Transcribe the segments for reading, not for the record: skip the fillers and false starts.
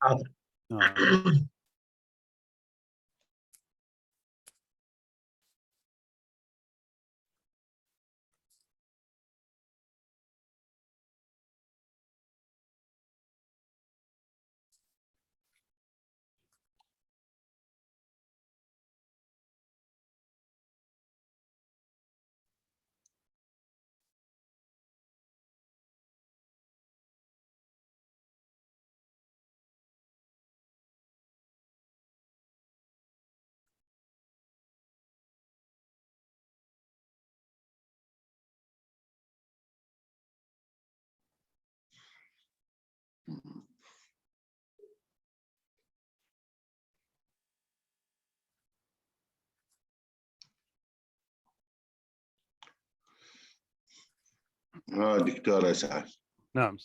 حاضر. دكتور اسعد. نعم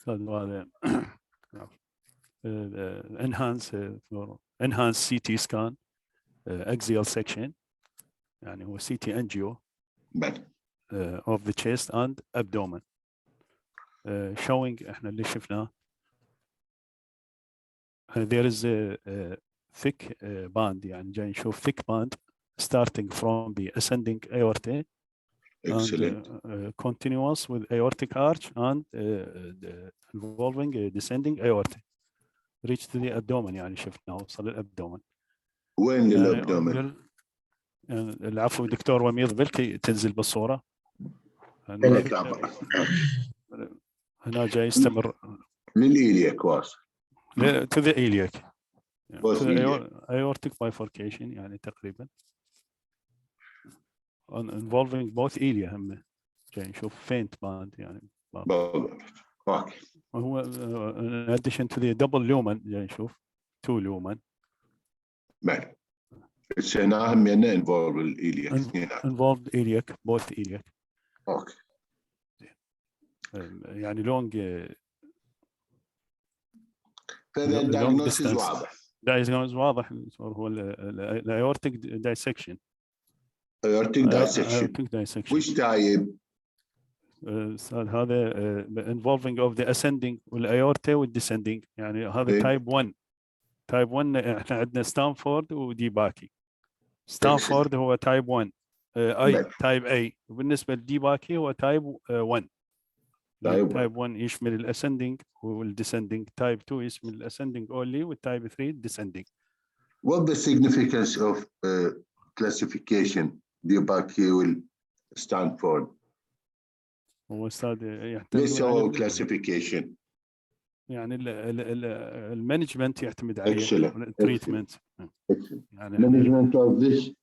هذا enhance CT scan axial section يعني هو CT angio of the chest and abdomen showing احنا اللي شفناه there is a thick band يعني جاي نشوف thick band starting from the ascending aorta and continuous with aortic arch and involving descending aorta reach to the abdomen يعني شفناه وصل للابدومن. وين للابدومن؟ العفو دكتور وميض بلكي تنزل بالصورة هنا جاي يستمر للإيلياك واصل to the iliac to the aortic bifurcation يعني تقريبا involving both ilia هم جاي نشوف faint band يعني هو in addition to the double lumen جاي نشوف two lumen هنا هم involved الإيلياك involved iliac both iliac اوكي يعني لونج فهذا الدايجنوستيس واضح. دايجنوز واضح هو الايورتيك دايسكشن. ايورتيك دايسكشن وش تايب؟ هذا involving of the ascending والايورتا والديسندنج يعني هذا تايب 1. تايب 1 احنا عندنا ستانفورد وديباكي. ستانفورد هو تايب 1 اي تايب اي وبالنسبه للديباكي هو تايب 1. تايب 1 يشمل الاسندنج والديسندنج. تايب 2 يشمل الاسندنج اونلي والتايب 3 descending. What the significance of classification ديباكي والستانفورد؟ هو استاذ ليش هو classification؟ يعني المانجمنت يعتمد عليه التريتمنت. يعني management of this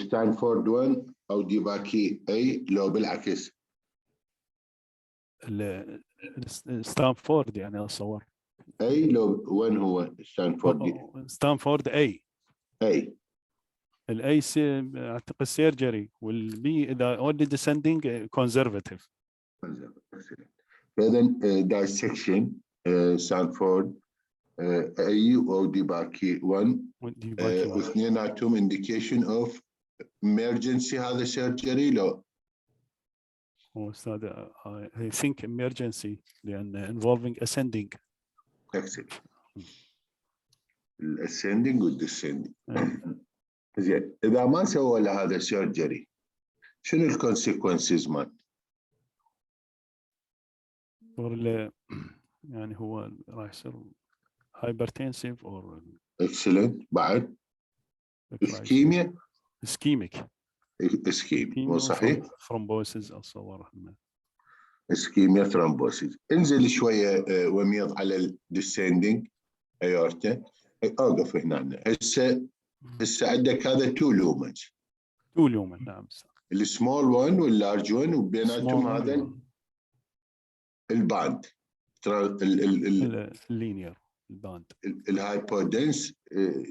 ستانفورد 1 او ديباكي اي لو بالعكس ستانفورد يعني اتصور اي لو وين هو ستانفورد اي الاي اعتقد سيرجري والبي اذا اودي ديسندنج كونزرفاتيف. اذا دايسكشن ستانفورد اي او ديباكي 1 واثنيناتهم انديكيشن اوف emergency هذا سيرجري لو هو استاذ I think emergency لان involving ascending. الاسندنج والديسندنج. زين اذا ما سووا له هذا سيرجري شنو الكونسيكونسز مال؟ يعني هو راح يصير هايبرتنسيف اور اكسلنت بعد اسكيميا اسكيميك مو صحيح؟ ثرومبوسيس اتصور اسكيميا ثرومبوسيس. انزل شويه وميض على الديسندنج ايورتا. اوقف هنا. هسه عندك هذا 2 لومنز. 2 لومن نعم. السمول 1 واللارج 1 وبيناتهم هذا الباند اللينير الباند الهايبودنس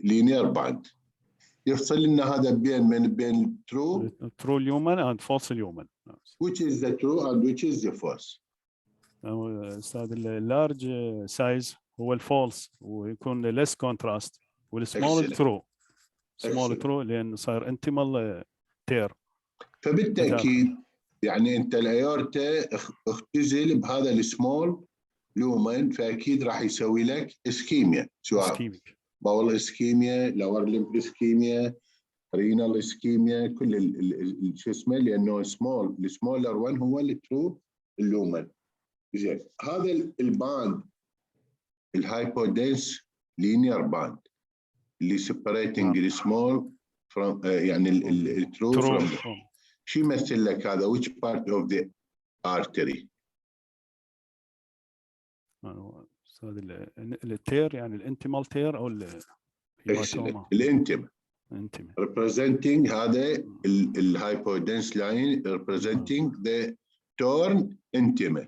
لينير باند يفصل لنا هذا بين true lumen and false lumen. which is the true and which is the false. استاذ اللارج سايز هو الفولس ويكون less contrast والسمول ترو. سمول ترو لان صار انتمال تير. فبالتاكيد يعني انت الايورتا اختزل بهذا السمول لومن فاكيد راح يسوي لك اسكيميا، سواء باول اسكيميا، لور لمب اسكيميا، رينال اسكيميا، كل شو اسمه، لانه السمولر 1 هو الترو اللومن. زين، هذا الباند الهايبودنس لينير باند اللي separating السمول from يعني الترو from شو يمثل لك هذا؟ which part of the artery؟ هذا التير، يعني الانتيمال تير او الهيماتوما. الانتيما representing هذا الهايبودنس لاين representing the torn intima.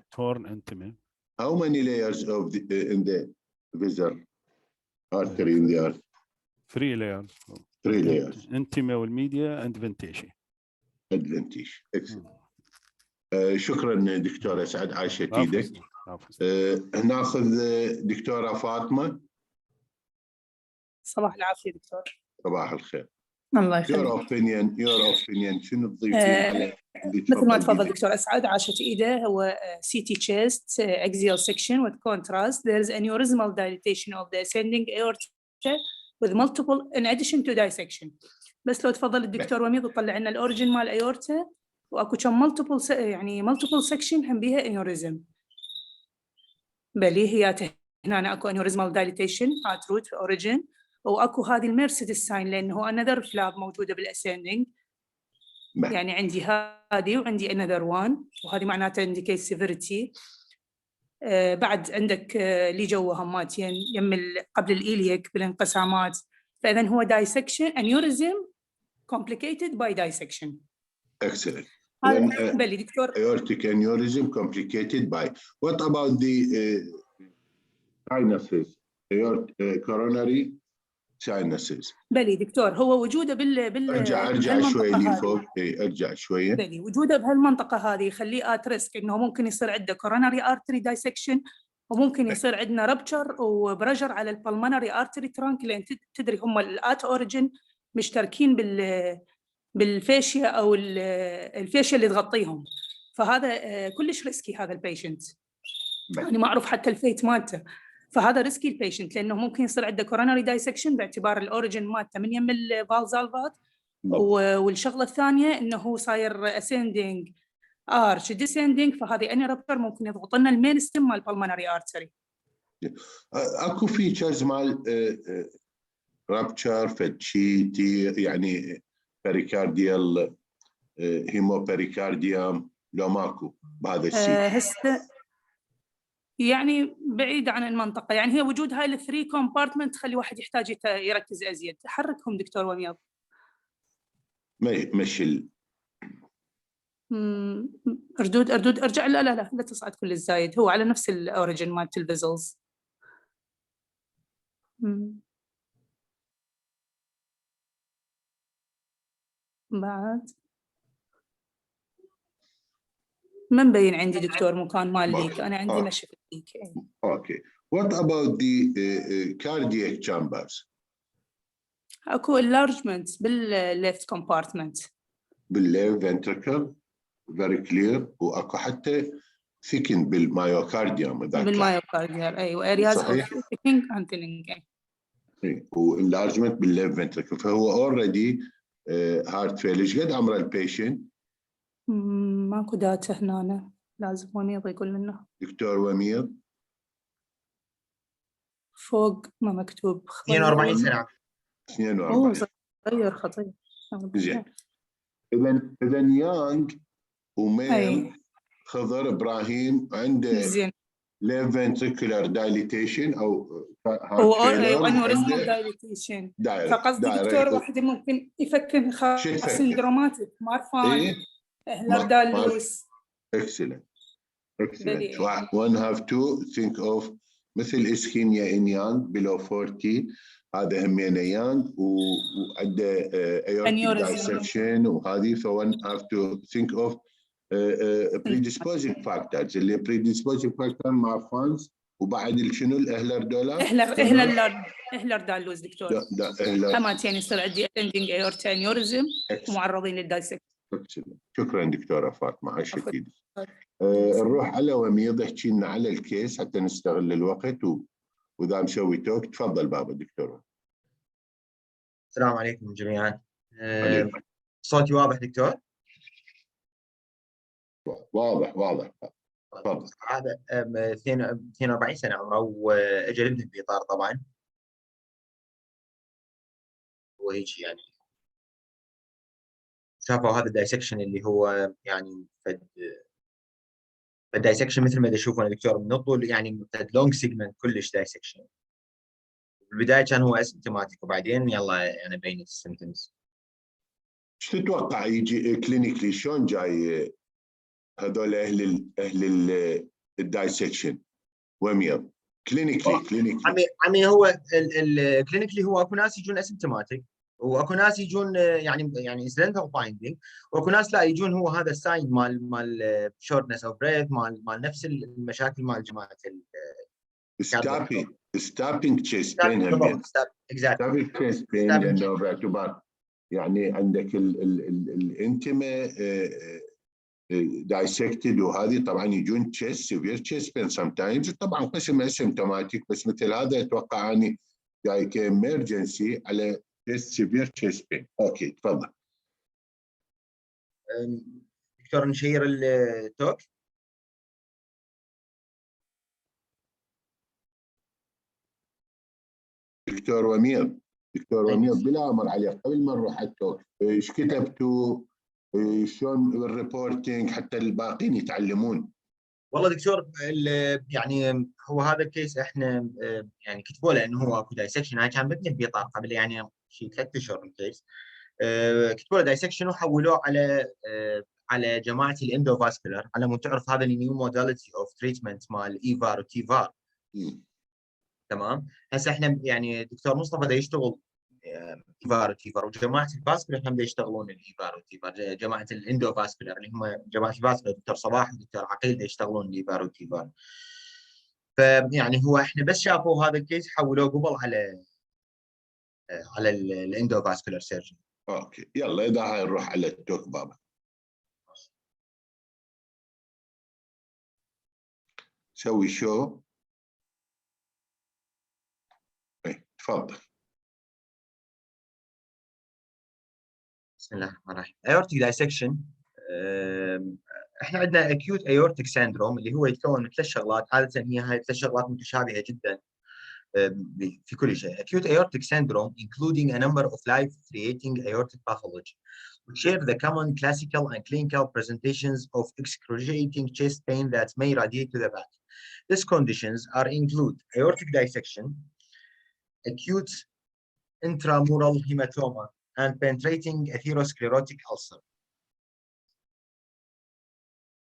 How many layers of in the visor artery in the artery? 3 layers. 3 layers. intima والميديا and ventation. Excellent. شكرا دكتورة سعد، عاشت ايدك. ناخذ دكتورة فاطمة. صباح العافية دكتور. صباح الخير. الله يخليك. your opinion شنو تضيفين؟ مثل ما تفضل دكتور أسعد، عاشت إيده، هو CT chest axial section with contrast. There is aneurysmal dilatation of the ascending aorta with multiple in addition to dissection. بس لو تفضل الدكتور وميض يطلع لنا الأوريجين مال الأيورتا، وأكو كم multiple يعني multiple section هم بيها aneurysm. بلي هي هنا أكو aneurysmal dilatation at root origin، واكو هذه الميرسيدس ساين لانه انذر فلاب موجوده بالاسندنج. يعني عندي هذه وعندي انذر وان، وهذه معناتها عندي كيس سيفيريتي. بعد عندك اللي جوا هماتين يم قبل الايليك بالانقسامات، فاذا هو دايسكشن انيوريزم complicated by dissection. Excellent. بلي دكتور. Aortic aneurysm complicated by. What about the sinuses? Coronary sinuses. بلي دكتور، هو وجوده ارجع شوي لفوق. ارجع شويه. بلي وجوده بهالمنطقه هذه يخليه ات ريسك انه ممكن يصير عنده كوروناري ارتري دايسكشن، وممكن يصير عندنا ربتشر وبرجر على البلمونري ارتري ترانك، لان تدري هم الات اوريجن مشتركين بالفيشيا او الفيشيا اللي تغطيهم، فهذا كلش ريسكي هذا البيشنت. يعني معروف حتى الفيت مالته، فهذا ريسكي البيشنت لانه ممكن يصير عنده كوروناري دايسكشن باعتبار الاوريجن مالته من يم الفالزالفات، والشغله الثانيه انه صاير اسندنج ارش ديسندنج، فهذه اني رابتر ممكن يضغط لنا المين ستيم مال البلمونري ارتري. اكو فيتشرز مال رابتشر فتشيتي، يعني بريكارديال هيموبريكارديوم، لو ماكو بهذا الشيء؟ يعني بعيد عن المنطقة، يعني هي وجود هاي الثري كومبارتمنت تخلي واحد يحتاج يركز أزيد. حركهم دكتور وميض. مشي أردود أرجع. لا تصعد كل الزايد، هو على نفس الأوريجن مالت الفيزلز. بعد ما مبين عندي دكتور مكان مال ليك، أنا عندي نشف ليك. Okay. What about the cardiac chambers? أكو enlargement بالleft compartment. بالleft ventricle very clear، وأكو حتى thicken بالمايوكارديوم. بالمايوكارديوم أيوة areas of thickening and thinning. و enlargement بالleft ventricle، فهو already heart failure. قد عمر البيشنت؟ ماكو داتا هنا، لازم وميض يقول لنا. دكتور وميض فوق ما مكتوب 42 سنة. 42. صغير خطير. زين. إذا يانج وميل خضر إبراهيم عنده left ventricular dilatation أو aneurysmal dilatation. فقصدي دكتور واحد ممكن يفكر سندروماتيك مارفان هلردالوس. Excellent. One have to think of مثل ischemia in young below 40، هذا همينه young وعنده aortic dissection وهذه، so one have to think of predisposing factors. اللي predisposing factor معرفانز، وبعد شنو الاهلر دولا؟ اهلر دالوز دكتور. حماتين يصير عندي ascending aorta aneurysm ومعرضين للدايسكشن. شكرا دكتورة فاطمة على الشديد. نروح على وميض يحكي لنا على الكيس حتى نستغل الوقت وإذا مسوي توك. تفضل بابا دكتور. السلام عليكم جميعا. صوتي واضح دكتور؟ واضح. تفضل. هذا 42 سنة عمره واجى لابنه بإطار طبعا، وهيك يعني شافوا هذا الدايسكشن اللي هو يعني الدايسكشن مثل ما تشوفون دكتور من الطول يعني لونج سيجمنت كلش دايسكشن. بالبداية كان هو اسيمتوماتيك وبعدين يلا يعني بين السيمتومز. ايش تتوقع يجي كلينيكلي شلون جاي هذول اهل الدايسكشن وميض كلينيكلي؟ عمي هو الكلينيكلي هو اكو ناس يجون اسيمتوماتيك واكو ناس يجون يعني انسيدنتال فايندينج، واكو ناس لا يجون هو هذا الساين مال شورتنس اوف بريث مال نفس المشاكل مال جماعه ستابينج تشيست بين هم. ستابينج تشيست بين لانه باعتبار يعني عندك الانتما دايسكتد وهذه طبعا يجون تشيست سيفير تشيست بين سم تايمز. طبعا قسم اسيمتوماتيك بس مثل هذا اتوقع اني جاي كامرجنسي على تشيست سيفير تشيست بين. اوكي تفضل دكتور. نشير التوك. دكتور وميض بلا امر عليك قبل ما نروح على التوك ايش كتبتوا شلون الريبورتينج حتى الباقيين يتعلمون؟ والله دكتور يعني هو هذا الكيس احنا يعني كتبوا له انه هو اكو دايسكشن. هاي كان مبني ببيطار قبل يعني شيء 3 اشهر الكيس. كتبوا له دايسكشن وحولوه على جماعه الاندوفاسكولار على مود تعرف هذا النيو موداليتي اوف تريتمنت مال ايفار وتيفار. تمام. هسه احنا يعني دكتور مصطفى دا يشتغل ايفار وتيفار، وجماعه الفاسكولار هم دا يشتغلون الايفار وتيفار. جماعه الاندوفاسكولار اللي هم جماعه الفاسكولار دكتور صباح ودكتور عقيل دا يشتغلون الايفار وتيفار. فيعني هو احنا بس شافوا هذا الكيس حولوه قبل على الاندوفاسكولار سيرجن. اوكي يلا اذا هاي نروح على التوك بابا. سوي شو. تفضل. بسم الله الرحمن الرحيم. aortic dissection احنا عندنا acute aortic syndrome اللي هو يتكون من 3 شغلات. عاده هي هاي 3 شغلات متشابهه جدا في كل شيء. acute aortic syndrome including a number of life-threatening aortic pathology which share the common classical and clinical presentations of excruciating chest pain that may radiate to the back. These conditions include aortic dissection, acute intramural hematoma, and penetrating atherosclerotic ulcer.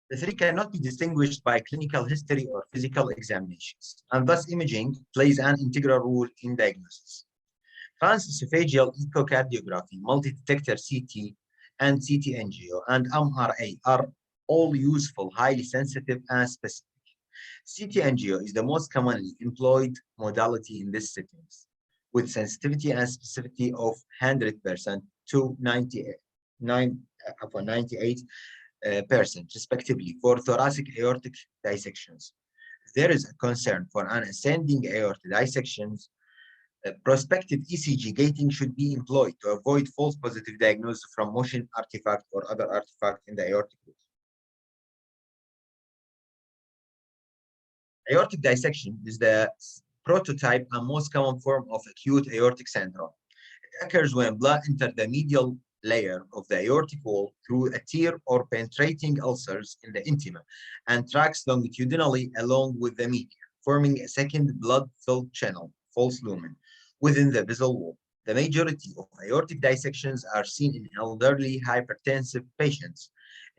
The 3 cannot be distinguished by clinical history or physical examinations, and thus imaging plays an integral role in diagnosis. Transesophageal echocardiography, multi-detector CT, and CT angio, and MRA are all useful, highly sensitive, and specific. CT angio is the most commonly employed modality in these settings, with sensitivity and specificity of 100% to 98% respectively for thoracic aortic dissections. If there is a concern for an ascending aortic dissections, prospective ECG gating should be employed to avoid false positive diagnosis from motion artifact or other artifact in the aortic root. Aortic dissection is the prototype and most common form of acute aortic syndrome. It occurs when blood enters the medial layer of the aortic wall through a tear or penetrating ulcers in the intima and tracks longitudinally along with the media, forming a second blood-filled channel, false lumen, within the vessel wall. The majority of aortic dissections are seen in elderly hypertensive patients.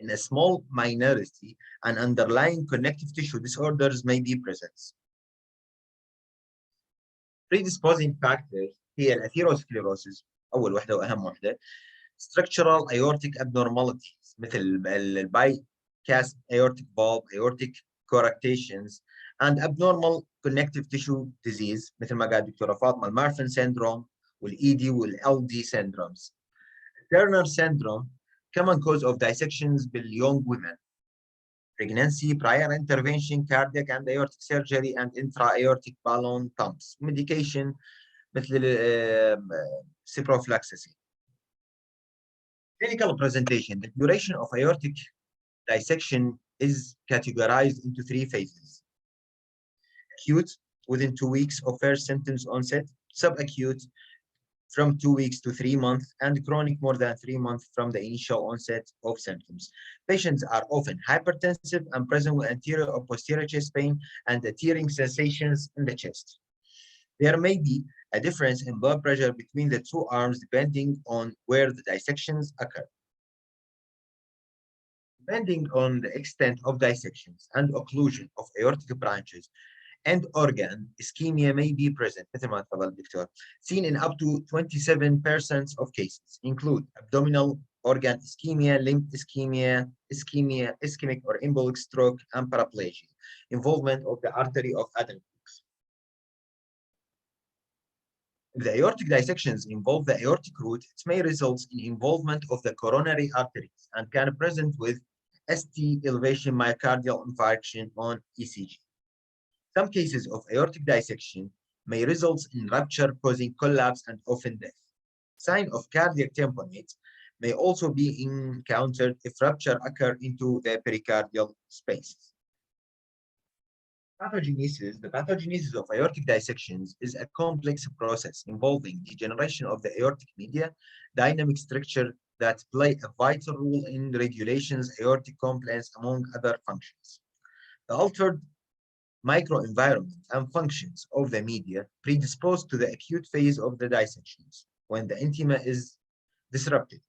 In a small minority, an underlying connective tissue disorders may be present. Predisposing factors هي الأثيروسكليروسيس أول وحدة وأهم وحدة. Structural aortic abnormalities مثل bypass aortic valve, aortic coarctations, and abnormal connective tissue disease مثل ما قال دكتورة فاطمة المارفن syndrome والED والLD syndromes. Turner syndrome common cause of dissections بالyoung women: pregnancy, prior intervention, cardiac and aortic surgery, and intra-aortic balloon pumps. Medication مثل ciprofloxacin. Clinical presentation: the duration of aortic dissection is categorized into 3 phases: acute, within 2 weeks of first symptoms onset; subacute, from 2 weeks to 3 months; and chronic, more than 3 months from the initial onset of symptoms. Patients are often hypertensive and present with anterior or posterior chest pain and the tearing sensations in the chest. There may be a difference in blood pressure between the 2 arms depending on where the dissections occur. Depending on the extent of dissections and occlusion of aortic branches, and organ ischemia may be present, مثل ما تفضل الدكتور, seen in up to 27% of cases, include abdominal organ ischemia, limb ischemia, ischemic or embolic stroke, and paraplegia, involvement of the artery of Aortic. If the aortic dissections involve the aortic root, it may result in involvement of the coronary arteries and can present with ST elevation myocardial infarction on ECG. Some cases of aortic dissection may result in rupture causing collapse and often death. Sign of cardiac tamponade may also be encountered if rupture occur into the pericardial spaces. Pathogenesis. The pathogenesis of aortic dissections is a complex process involving degeneration of the aortic media, dynamic structure that play a vital role in regulations aortic compliance, among other functions. The altered microenvironment and functions of the media predispose to the acute phase of the dissections when the intima is disrupted,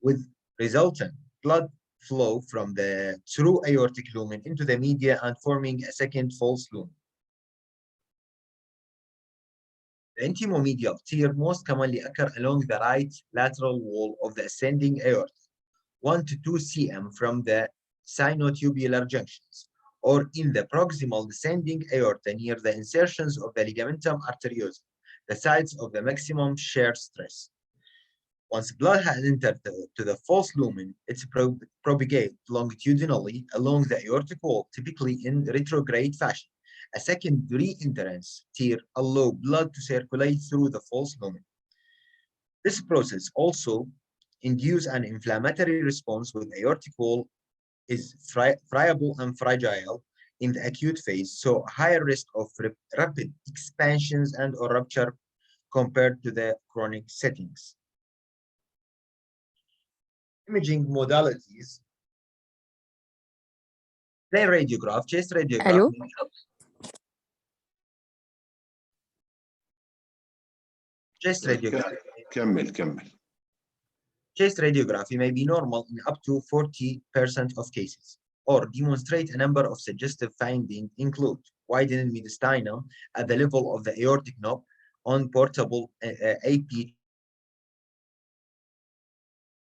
with resultant blood flow from the true aortic lumen into the media and forming a second false lumen. The intimomedial tear most commonly occur along the right lateral wall of the ascending aorta, 1 to 2 cm from the sinotubular junctions, or in the proximal descending aorta near the insertions of the ligamentum arteriosum, the sites of the maximum shear stress. Once blood has entered to the false lumen, it propagates longitudinally along the aortic wall, typically in retrograde fashion. A second re-entrance tear allows blood to circulate through the false lumen. This process also induces an inflammatory response, with the aortic wall is friable and fragile in the acute phase, so higher risk of rapid expansions and or rupture compared to the chronic settings. Imaging modalities. Plain radiograph, chest radiograph. Hello. Chest radiography. كمل. Chest radiography may be normal in up to 40% of cases, or demonstrate a number of suggestive findings, include widening mediastinum at the level of the aortic knob on portable AP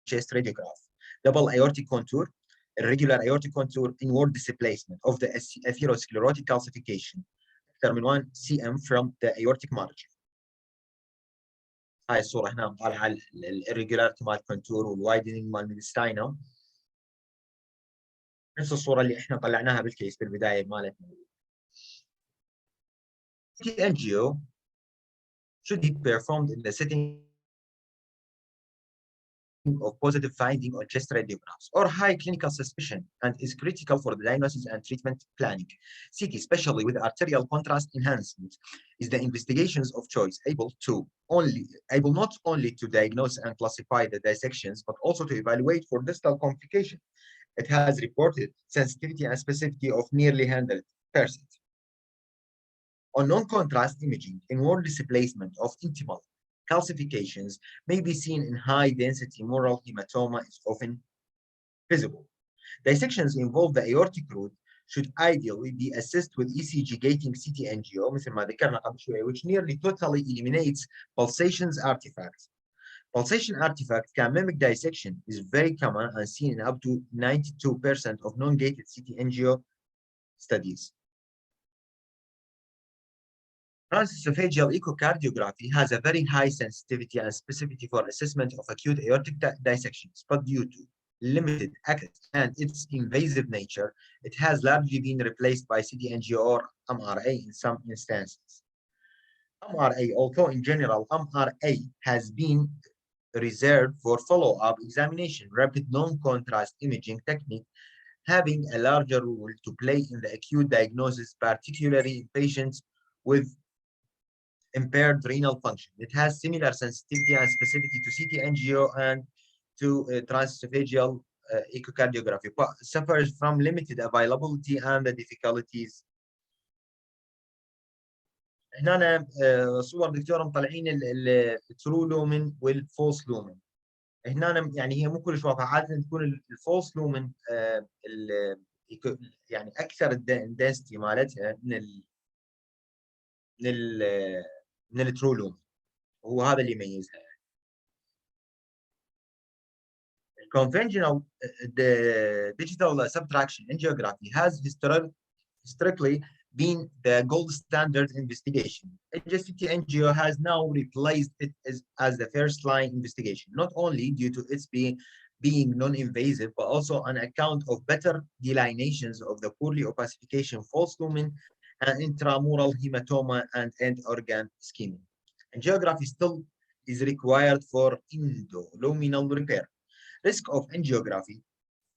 chest radiograph, double aortic contour, irregular aortic contour, inward displacement of the atherosclerotic calcification, أكثر من 1 cm from the aortic margin. هاي الصورة هنا طالعة الirregularity مال الكونتور والوايدنينج مال الميدستاينم. نفس الصورة اللي احنا طلعناها بالكيس بالبداية مالتنا. Angio should be performed in the setting of positive finding on chest radiographs or high clinical suspicion, and is critical for the diagnosis and treatment planning. CT, especially with arterial contrast enhancement, is the investigations of choice, able not only to diagnose and classify the dissections, but also to evaluate for distal complication. It has reported sensitivity and specificity of nearly 100%. On non-contrast imaging, inward displacement of intimal calcifications may be seen in high-density mural hematoma is often visible. Dissections involve the aortic root should ideally be assessed with ECG gating CT angio, مثل ما ذكرنا قبل شوية, which nearly totally eliminates pulsations artifacts. Pulsation artifact can mimic dissection is very common and seen in up to 92% of non-gated CT angio studies. Transesophageal echocardiography has a very high sensitivity and specificity for assessment of acute aortic dissections, but due to limited access and its invasive nature, it has largely been replaced by CT angio or MRA in some instances. MRA, although in general MRA has been reserved for follow-up examination, rapid non-contrast imaging technique having a larger role to play in the acute diagnosis, particularly in patients with impaired renal function. It has similar sensitivity and specificity to CT angio and to transesophageal echocardiography, but suffers from limited availability and the difficulties. هنا صور دكتور مطلعين الترو لومن والفولس لومن. هنا يعني هي مو كلش واضحه، عاده تكون الفولس لومن يعني اكثر الدنسيتي مالتها من الترو لومن، وهو هذا اللي يميزها. Conventional digital subtraction angiography has historically been the gold standard investigation. HSCT angio has now replaced it as the first line investigation, not only due to its being non-invasive, but also on account of better delineations of the poorly opacification false lumen and intramural hematoma and end organ ischemia. Angiography still is required for endoluminal repair. Risk of angiography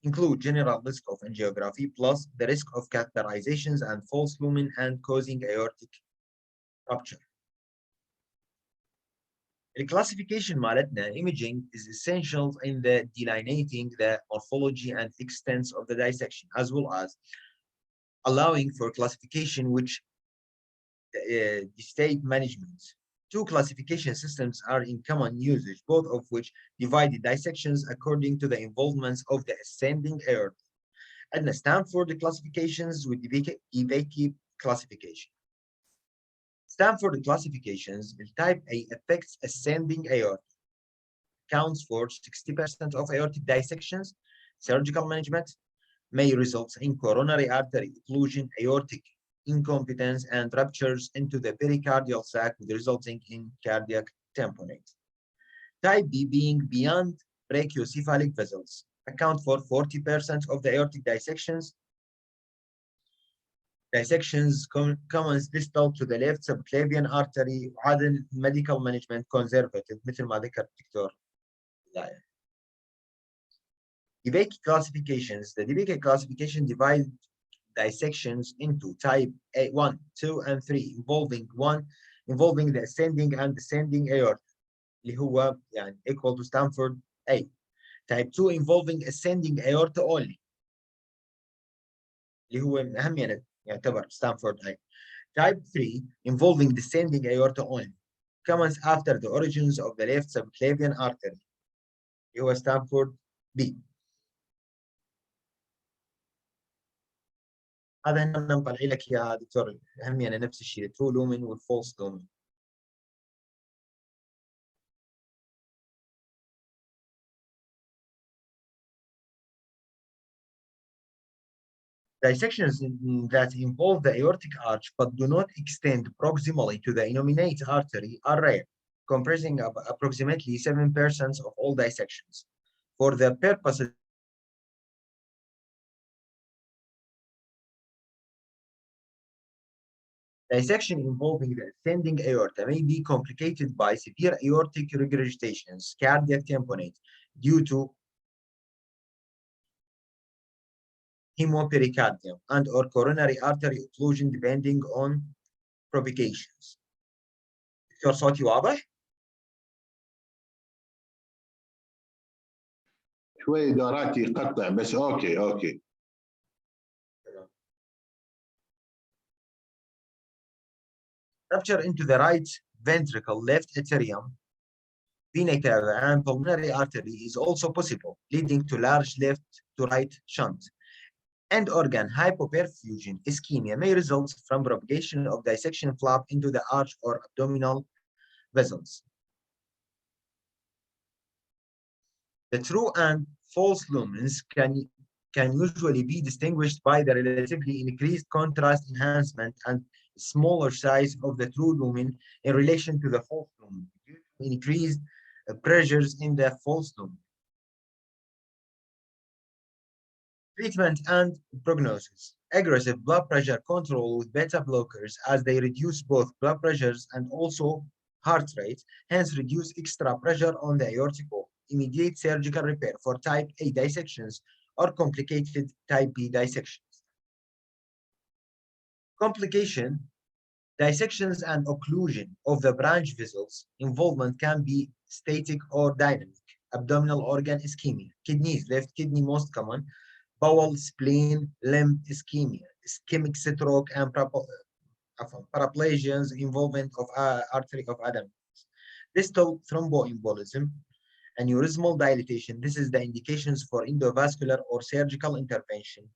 include general risk of angiography plus the risk of catheterizations and false lumen and causing aortic rupture. The classification مالتنا imaging is essential in the delineating the morphology and extents of the dissection, as well as allowing for classification which state management. Two classification systems are in common usage, both of which divide the dissections according to the involvements of the ascending aorta. And Stanford classifications with Ibeki classification. Stanford classifications, type A affects ascending aorta, accounts for 60% of aortic dissections. Surgical management may result in coronary artery occlusion, aortic incompetence, and ruptures into the pericardial sac, resulting in cardiac tamponade. Type B, being beyond brachiocephalic vessels, account for 40% of the aortic dissections. Dissections commons distal to the left subclavian artery. وعادة medical management conservative مثل ما ذكر الدكتور. Ibeki classifications. The Ibeki classification divides dissections into type A, 1, 2, and 3, involving the ascending and descending aorta, اللي هو يعني equal to Stanford A. Type 2 involving ascending aorta only, اللي هو أهم يعني يعتبر Stanford A. Type 3 involving descending aorta only, comes after the origins of the left subclavian artery, اللي هو Stanford B. هذا هنا نطلع لك يا دكتور هم يعني نفس الشيء الترو لومن والفولس لومن. Dissections that involve the aortic arch but do not extend proximally to the innominate artery are rare, comprising approximately 7% of all dissections. For the purposes dissection involving the ascending aorta may be complicated by severe aortic regurgitations, cardiac tamponade, due to hemopericardium and or coronary artery occlusion depending on provocations. دكتور صوتي واضح؟ شوي دوراتي يقطع بس اوكي. Rupture into the right ventricle, left atrium, vena cava, and pulmonary artery is also possible, leading to large left to right shunt. End organ hypoperfusion ischemia may result from propagation of dissection flap into the arch or abdominal vessels. The true and false lumens can usually be distinguished by the relatively increased contrast enhancement and smaller size of the true lumen in relation to the false lumen, due to increased pressures in the false lumen. Treatment and prognosis. Aggressive blood pressure control with beta blockers as they reduce both blood pressures and also heart rate, hence reduce extra pressure on the aortic wall. Immediate surgical repair for type A dissections or complicated type B dissections. Complication. Dissections and occlusion of the branch vessels. Involvement can be static or dynamic. Abdominal organ ischemia. Kidneys, left kidney most common. Bowel, spleen, limb ischemia. Ischemic stroke and paraplegias, involvement of artery of Adam. Distal thromboembolism, aneurysmal dilatation. This is the indications for endovascular or surgical intervention,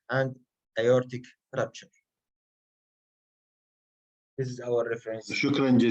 and aortic rupture. This is our reference. شكرا جزيلا.